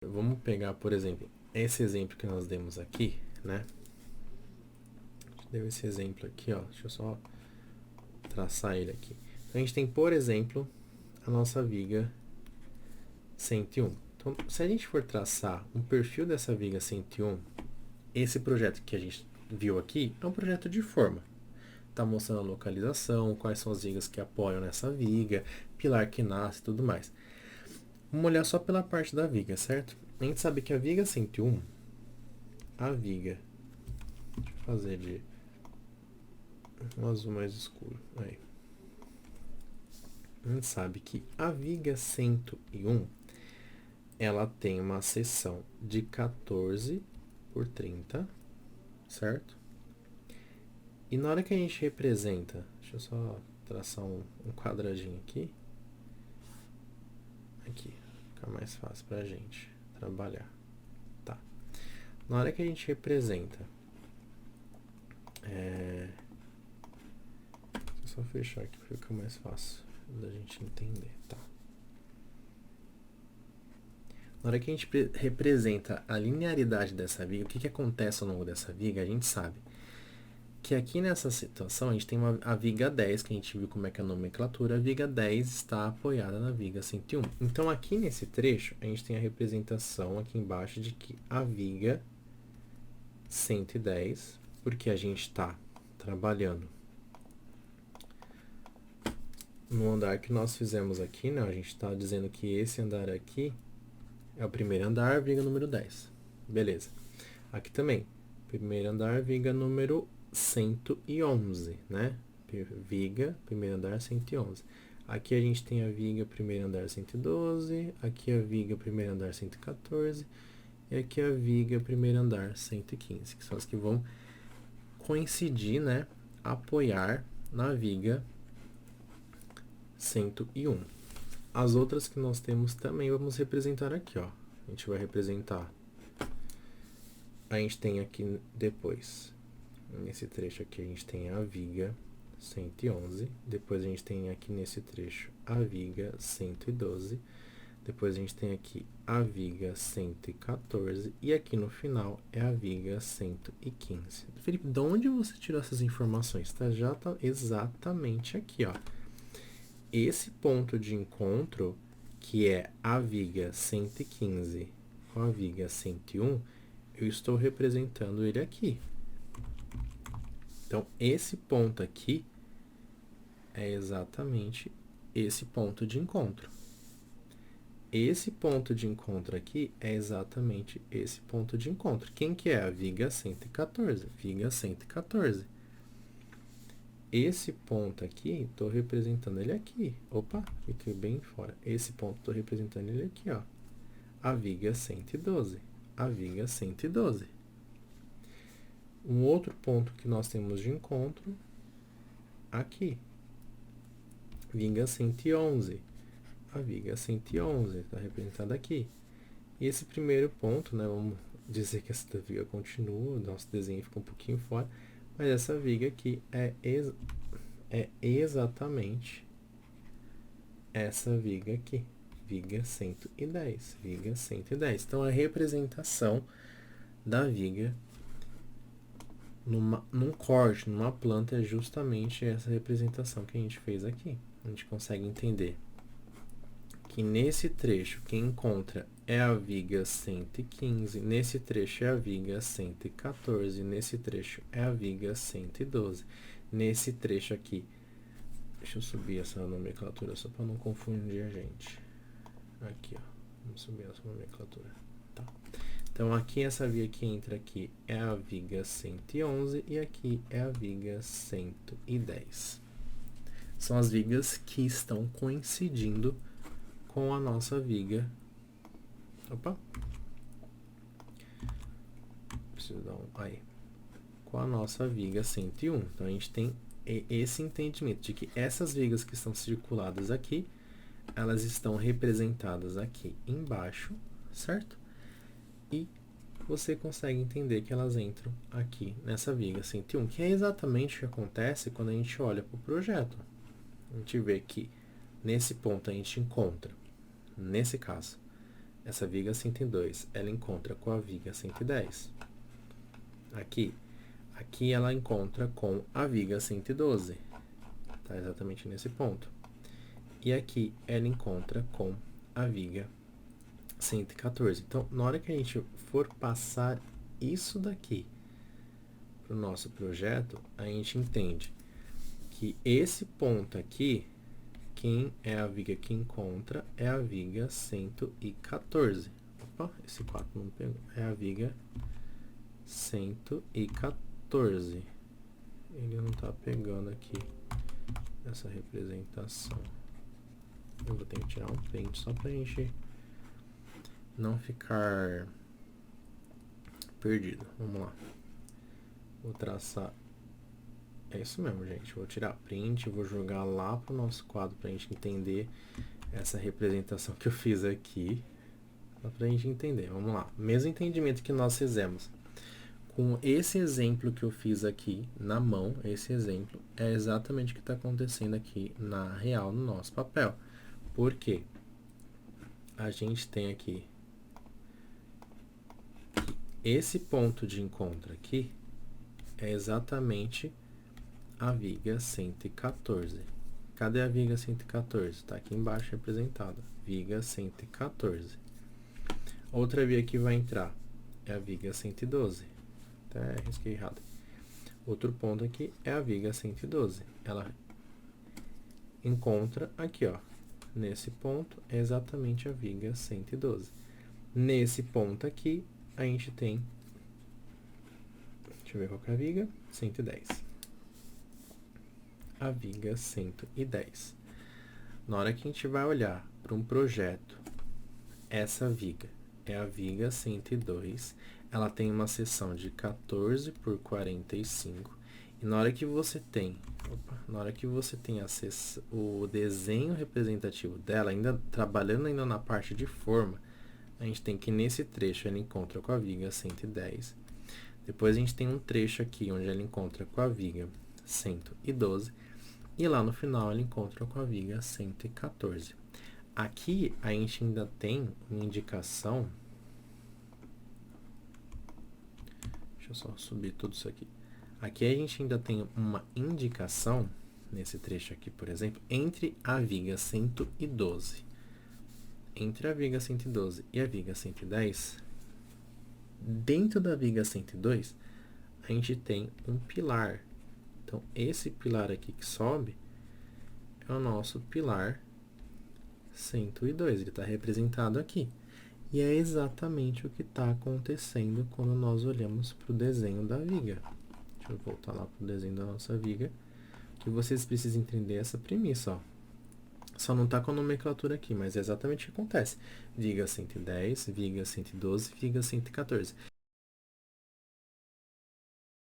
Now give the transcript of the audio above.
Vamos pegar, por exemplo, esse exemplo que nós demos aqui, né? Deu esse exemplo aqui, ó. Deixa eu só traçar ele aqui. Então, a gente tem, por exemplo, a nossa viga 101. Então, se a gente for traçar um perfil dessa viga 101, esse projeto que a gente viu aqui é um projeto de forma. Está mostrando a localização, quais são as vigas que apoiam nessa viga, pilar que nasce e tudo mais. Vamos olhar só pela parte da viga, certo? A gente sabe que a viga 101, a viga, deixa eu fazer de um azul mais escuro, aí. A gente sabe que a viga 101, ela tem uma seção de 14 por 30, certo? E na hora que a gente representa, deixa eu só traçar um quadradinho aqui. Aqui, fica mais fácil pra gente trabalhar. Tá. Na hora que a gente representa, deixa eu só fechar aqui pra ficar mais fácil da gente entender, tá? Na hora que a gente representa a linearidade dessa viga, o que acontece ao longo dessa viga, a gente sabe que aqui nessa situação a gente tem a viga 10, que a gente viu como é que é a nomenclatura, a viga 10 está apoiada na viga 101. Então aqui nesse trecho a gente tem a representação aqui embaixo de que a viga 110, porque a gente está trabalhando no andar que nós fizemos aqui, né? A gente está dizendo que esse andar aqui é o primeiro andar, viga número 10. Beleza. Aqui também, primeiro andar, viga número 111, né? Viga, primeiro andar, 111. Aqui a gente tem a viga, primeiro andar, 112. Aqui a viga, primeiro andar, 114. E aqui a viga, primeiro andar, 115. Que são as que vão coincidir, né? Apoiar na viga 101. As outras que nós temos também vamos representar aqui, ó. A gente vai representar. A gente tem aqui depois, nesse trecho aqui, a gente tem a viga 111. Depois a gente tem aqui nesse trecho a viga 112. Depois a gente tem aqui a viga 114. E aqui no final é a viga 115. Felipe, de onde você tirou essas informações? Tá? Já tá exatamente aqui, ó. Esse ponto de encontro, que é a viga 115 com a viga 101, eu estou representando ele aqui. Então, esse ponto aqui é exatamente esse ponto de encontro. Esse ponto de encontro aqui é exatamente esse ponto de encontro. Quem que é? A viga 114. Viga 114. Esse ponto aqui, estou representando ele aqui. Opa, fiquei bem fora. Esse ponto, estou representando ele aqui, ó. A viga 112. A viga 112. Um outro ponto que nós temos de encontro, aqui. Viga 111. A viga 111 está representada aqui. E esse primeiro ponto, né, vamos dizer que essa viga continua, o nosso desenho fica um pouquinho fora, mas essa viga aqui é exatamente essa viga aqui, viga 110, viga 110. Então, a representação da viga num corte, numa planta, é justamente essa representação que a gente fez aqui. A gente consegue entender que nesse trecho quem encontra é a viga 115, nesse trecho é a viga 114, nesse trecho é a viga 112. Nesse trecho aqui, deixa eu subir essa nomenclatura só para não confundir a gente. Aqui, ó, vamos subir essa nomenclatura, tá? Então, aqui essa viga que entra aqui é a viga 111 e aqui é a viga 110. São as vigas que estão coincidindo com a nossa viga. Opa! Preciso dar um. Aí. Com a nossa viga 101. Então, a gente tem esse entendimento de que essas vigas que estão circuladas aqui, elas estão representadas aqui embaixo, certo? E você consegue entender que elas entram aqui nessa viga 101, que é exatamente o que acontece quando a gente olha para o projeto. A gente vê que nesse ponto a gente encontra, nesse caso, essa viga 102, ela encontra com a viga 110. Aqui ela encontra com a viga 112. Tá exatamente nesse ponto. E aqui ela encontra com a viga 114. Então, na hora que a gente for passar isso daqui para o nosso projeto, a gente entende que esse ponto aqui, quem é a viga que encontra é a viga 114. Opa, esse 4 não pegou. É a viga 114. Ele não tá pegando aqui essa representação. Eu vou ter que tirar um print só pra gente não ficar perdido. Vamos lá. Vou traçar. É isso mesmo, gente. Vou tirar print, vou jogar lá pro nosso quadro pra gente entender essa representação que eu fiz aqui. Só pra gente entender. Vamos lá. Mesmo entendimento que nós fizemos. Com esse exemplo que eu fiz aqui na mão, esse exemplo é exatamente o que está acontecendo aqui na real no nosso papel. Por quê? A gente tem aqui que esse ponto de encontro aqui é exatamente a viga 114. Cadê a viga 114? Está aqui embaixo representada. Viga 114. Outra viga que vai entrar é a viga 112. Até risquei errado. Outro ponto aqui é a viga 112. Ela encontra aqui, ó. Nesse ponto é exatamente a viga 112. Nesse ponto aqui, a gente tem... Deixa eu ver qual que é a viga. 110. A viga 110. Na hora que a gente vai olhar para um projeto, essa viga é a viga 102. Ela tem uma seção de 14 por 45. E na hora que você tem, o desenho representativo dela, ainda trabalhando ainda na parte de forma, a gente tem que nesse trecho ela encontra com a viga 110. Depois a gente tem um trecho aqui onde ela encontra com a viga 112. E lá no final ela encontra com a viga 114. Aqui a gente ainda tem uma indicação. Deixa eu só subir tudo isso aqui. Aqui a gente ainda tem uma indicação, nesse trecho aqui, por exemplo, entre a viga 112. Entre a viga 112 e a viga 110, dentro da viga 102, a gente tem um pilar. Então, esse pilar aqui que sobe é o nosso pilar 102. Ele está representado aqui. E é exatamente o que está acontecendo quando nós olhamos para o desenho da viga. Deixa eu voltar lá para o desenho da nossa viga, que vocês precisam entender essa premissa, ó. Só não está com a nomenclatura aqui, mas é exatamente o que acontece. Viga 110, viga 112, viga 114.